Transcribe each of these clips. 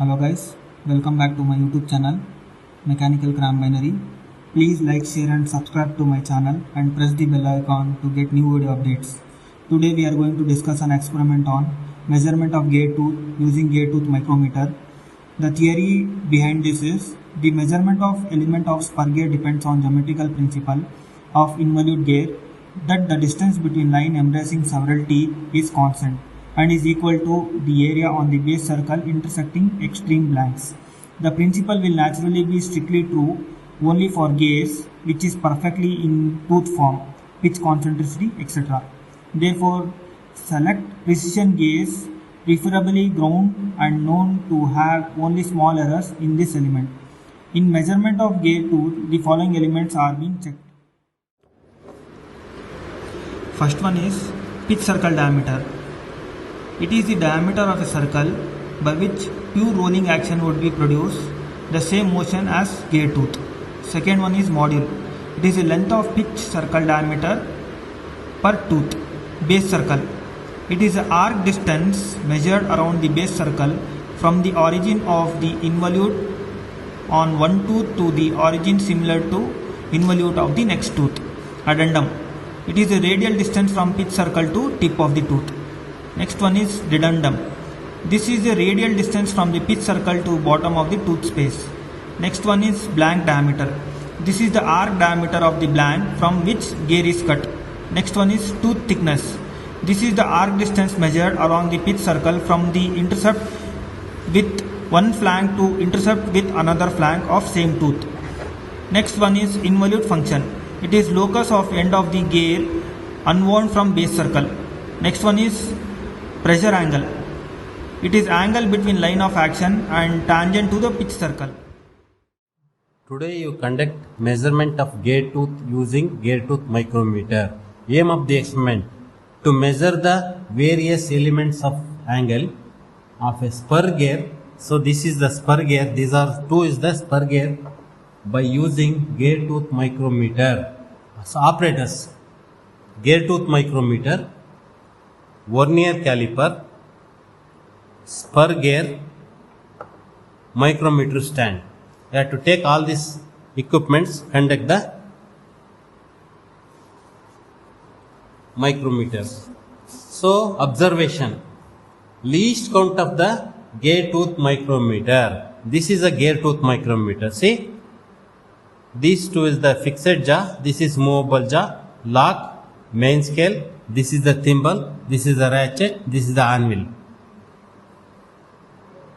Hello guys, welcome back to my YouTube channel Mechanical Cram Binary. Please like, share and subscribe to my channel and press the bell icon to get new video updates. Today we are going to discuss an experiment on measurement of gate tooth using gate tooth micrometer. The theory behind this is the measurement of element of spur gear depends on geometrical principle of involute gear that the distance between line embracing several teeth is constant and is equal to the area on the base circle intersecting extreme blanks. The principle will naturally be strictly true only for gears which is perfectly in tooth form, pitch concentricity, etc. Therefore, select precision gears preferably ground and known to have only small errors in this element. In measurement of gear tooth, the following elements are being checked. First one is pitch circle diameter. It is the diameter of a circle by which pure rolling action would be produced, the same motion as gear tooth. Second one is module. It is the length of pitch circle diameter per tooth. Base circle. It is the arc distance measured around the base circle from the origin of the involute on one tooth to the origin similar to involute of the next tooth. Addendum. It is the radial distance from pitch circle to tip of the tooth. Next one is dedundum. This is the radial distance from the pitch circle to bottom of the tooth space. Next one is blank diameter. This is the arc diameter of the blank from which gear is cut. Next one is tooth thickness. This is the arc distance measured along the pitch circle from the intercept with one flank to intercept with another flank of same tooth. Next one is involute function. It is locus of end of the gear unwound from base circle. Next one is pressure angle. It is angle between line of action and tangent to the pitch circle. Today you conduct measurement of gear tooth using gear tooth micrometer. Aim of the experiment to measure the various elements of angle of a spur gear. So this is the spur gear. These are two is the spur gear by using gear tooth micrometer. So operators, gear tooth micrometer, vernier caliper, spur gear, micrometer stand. You have to take all these equipments, conduct the micrometer. So observation, least count of the gear tooth micrometer. This is a gear tooth micrometer. See, these two is the fixed jaw, this is movable jaw, lock, main scale, this is the thimble, this is the ratchet, this is the anvil.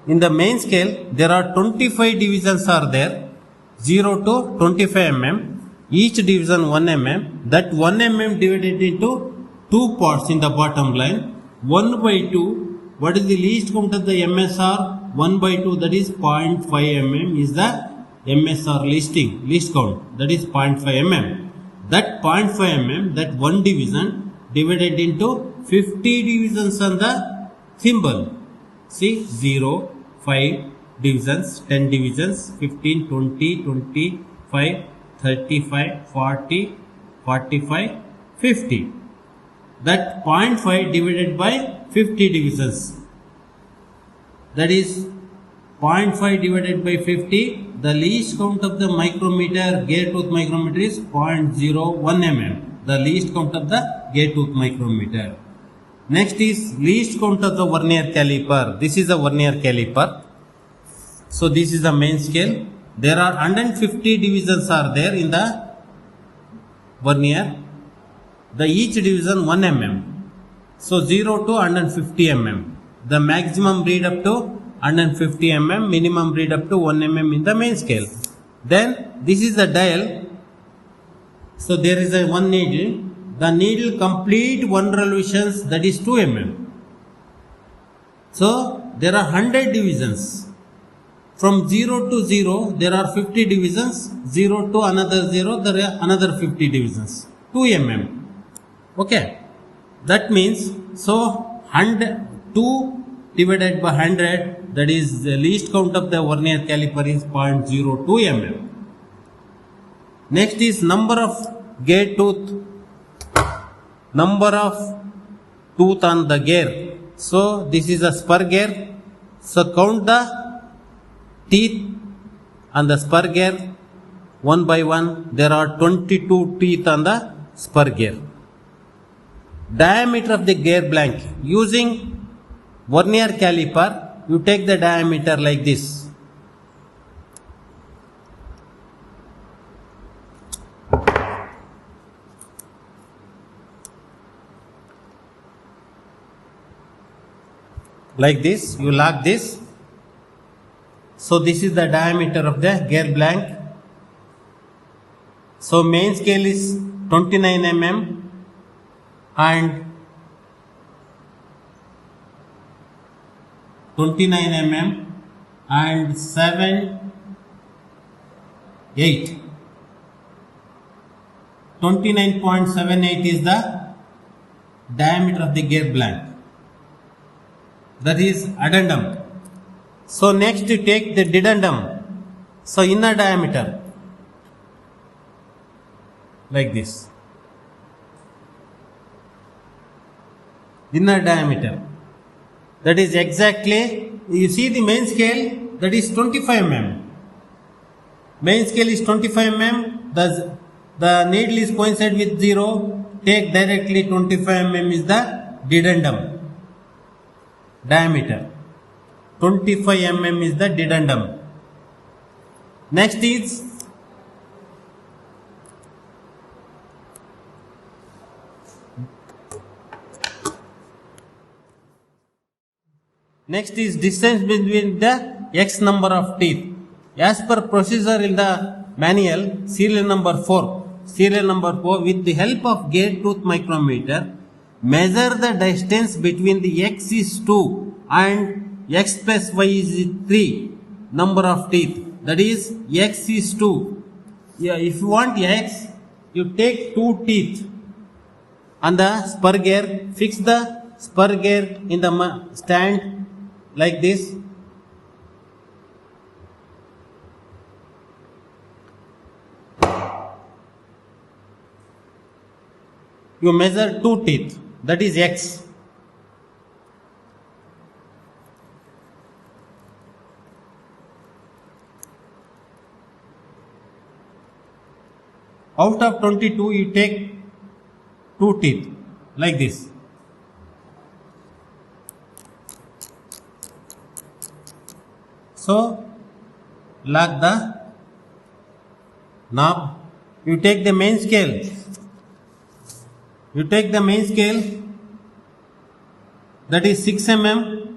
In the main scale, there are 25 divisions are there, 0 to 25 mm, each division 1 mm, that 1 mm divided into two parts in the bottom line, 1 by 2, what is the least count of the MSR? 1 by 2, that is 0.5 mm is the MSR least count, that is 0.5 mm. That 0.5 mm, that one division divided into 50 divisions on the thimble. See, 0, 5 divisions, 10 divisions, 15, 20, 25, 35, 40, 45, 50. That 0.5 divided by 50 divisions. That is 0.5 divided by 50. The least count of the micrometer, gear tooth micrometer is 0.01 mm. The least count of the gear tooth micrometer. Next is least count of the vernier caliper. This is a vernier caliper. So this is the main scale. There are 150 divisions are there in the vernier. The each division 1 mm. So 0 to 150 mm. The maximum read up to 150 mm, minimum read up to 1 mm in the main scale. Then this is the dial. So there is a one needle. The needle complete one revolutions, that is 2 mm. So there are 100 divisions. From 0 to 0 there are 50 divisions. 0 to another 0 there are another 50 divisions. 2 mm. Okay. That means so 2 divided by 100, that is the least count of the vernier caliper is 0.02 mm. Next is number of gear tooth, number of tooth on the gear. So this is a spur gear. So count the teeth on the spur gear, one by one. There are 22 teeth on the spur gear. Diameter of the gear blank. Using vernier caliper, you take the diameter like this. Like this, you lock this. So this is the diameter of the gear blank. So main scale is 29 mm and 29 mm and 8. 29.78 is the diameter of the gear blank. That is addendum. So next you take the dedendum. So inner diameter like this. Inner diameter. That is exactly, you see the main scale, that is 25 mm. Main scale is 25 mm. The needle is coincide with 0. Take directly 25 mm is the dedendum. Diameter 25 mm is the dedendum. Next is distance between the X number of teeth. As per procedure in the manual, serial number 4, with the help of gate tooth micrometer, measure the distance between the X is 2 and X plus Y is 3 number of teeth. That is X is 2. Yeah, if you want X, you take 2 teeth on the spur gear, fix the spur gear in the stand like this. You measure 2 teeth, that is X. Out of 22, you take 2 teeth like this. So, lock the knob. You take the main scale. That is 6 mm.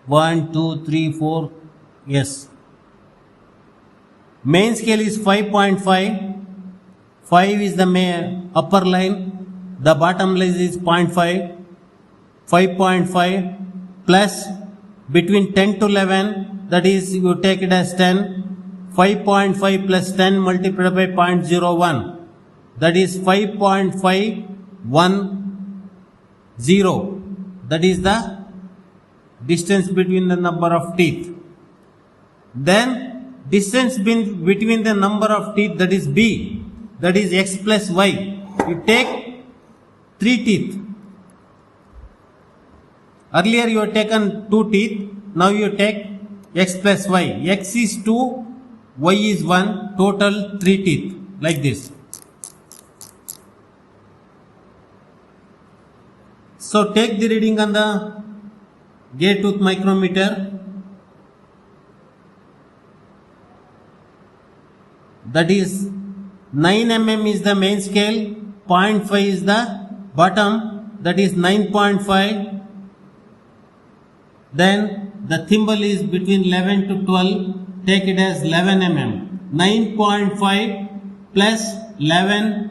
One, two, three, four. Yes. Main scale is 5.5. 5 is the upper line. The bottom line is 0.5. 5.5 plus between 10 to 11, that is you take it as 10. 5.5 plus 10 multiplied by 0.01, that is 5.510. That is the distance between the number of teeth. Then distance between the number of teeth, that is B, that is X plus Y. You take 3 teeth. Earlier you have taken 2 teeth, now you take X plus Y. X is 2, Y is 1, total 3 teeth, like this. So take the reading on the gate tooth micrometer. That is 9 mm is the main scale, 0.5 is the bottom, that is 9.5. Then the thimble is between 11 to 12, take it as 11 mm. 9.5 plus 11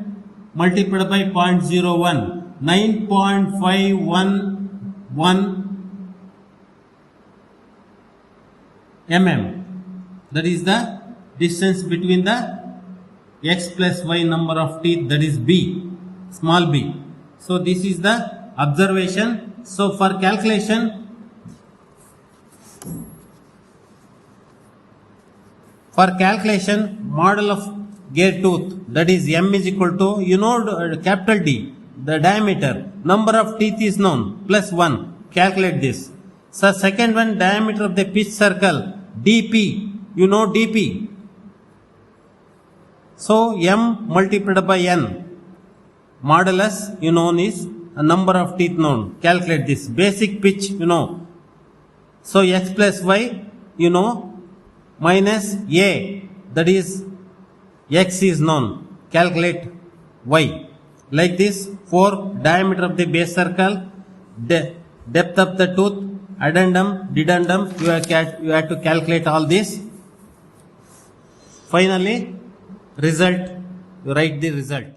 multiplied by 0.01, 9.511 mm. That is the distance between the X plus Y number of teeth, that is B, small b. So this is the observation. So for calculation, model of gate tooth, that is M is equal to, capital D, the diameter, number of teeth is known, plus 1, calculate this. So second one, diameter of the pitch circle, dp, you know dp. So m multiplied by n, modulus you know is a number of teeth known. Calculate this. Basic pitch you know. So x plus y you know minus a, that is x is known. Calculate y. Like this, for diameter of the base circle, depth of the tooth, addendum, dedendum, you have to calculate all this. Finally, result, you write the result.